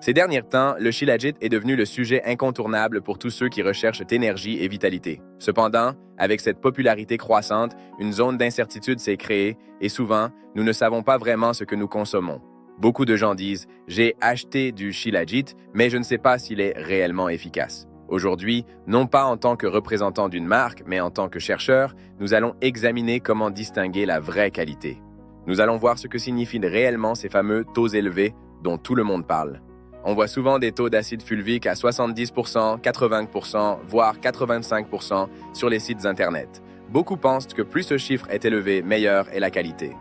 Ces derniers temps, le Shilajit est devenu le sujet incontournable pour tous ceux qui recherchent énergie et vitalité. Cependant, avec cette popularité croissante, une zone d'incertitude s'est créée et souvent, nous ne savons pas vraiment ce que nous consommons. Beaucoup de gens disent « J'ai acheté du Shilajit, mais je ne sais pas s'il est réellement efficace ». Aujourd'hui, non pas en tant que représentant d'une marque, mais en tant que chercheur, nous allons examiner comment distinguer la vraie qualité. Nous allons voir ce que signifient réellement ces fameux taux élevés dont tout le monde parle. On voit souvent des taux d'acide fulvique à 70%, 80%, voire 85% sur les sites Internet. Beaucoup pensent que plus ce chiffre est élevé, meilleure est la qualité.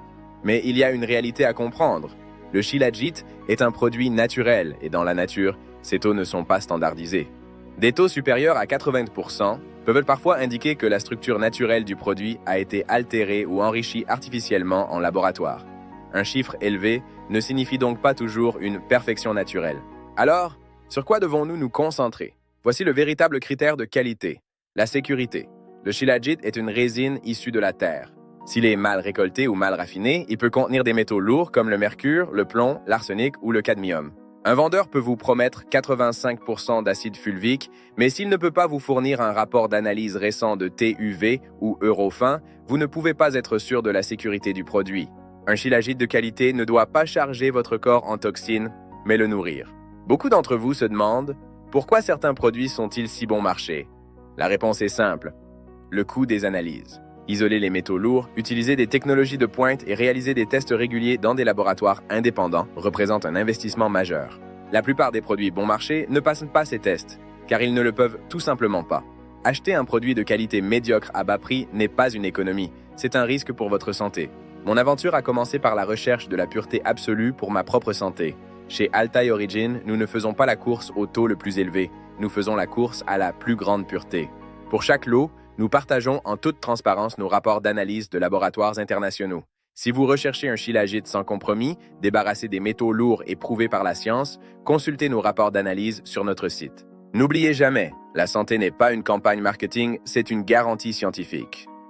Mais il y a une réalité à comprendre. Le Shilajit est un produit naturel et dans la nature, ces taux ne sont pas standardisés. Des taux supérieurs à 80% peuvent parfois indiquer que la structure naturelle du produit a été altérée ou enrichie artificiellement en laboratoire. Un chiffre élevé ne signifie donc pas toujours une perfection naturelle. Alors, sur quoi devons-nous nous concentrer? Voici le véritable critère de qualité, la sécurité. Le Shilajit est une résine issue de la terre. S'il est mal récolté ou mal raffiné, il peut contenir des métaux lourds comme le mercure, le plomb, l'arsenic ou le cadmium. Un vendeur peut vous promettre 85% d'acide fulvique, mais s'il ne peut pas vous fournir un rapport d'analyse récent de TUV ou Eurofin, vous ne pouvez pas être sûr de la sécurité du produit. Un Shilajit de qualité ne doit pas charger votre corps en toxines, mais le nourrir. Beaucoup d'entre vous se demandent pourquoi certains produits sont-ils si bon marché? La réponse est simple, le coût des analyses. Isoler les métaux lourds, utiliser des technologies de pointe et réaliser des tests réguliers dans des laboratoires indépendants représente un investissement majeur. La plupart des produits bon marché ne passent pas ces tests, car ils ne le peuvent tout simplement pas. Acheter un produit de qualité médiocre à bas prix n'est pas une économie, c'est un risque pour votre santé. Mon aventure a commencé par la recherche de la pureté absolue pour ma propre santé. Chez Altai Origin, nous ne faisons pas la course au taux le plus élevé, nous faisons la course à la plus grande pureté. Pour chaque lot, nous partageons en toute transparence nos rapports d'analyse de laboratoires internationaux. Si vous recherchez un Shilajit sans compromis, débarrassé des métaux lourds et prouvé par la science, consultez nos rapports d'analyse sur notre site. N'oubliez jamais, la santé n'est pas une campagne marketing, c'est une garantie scientifique.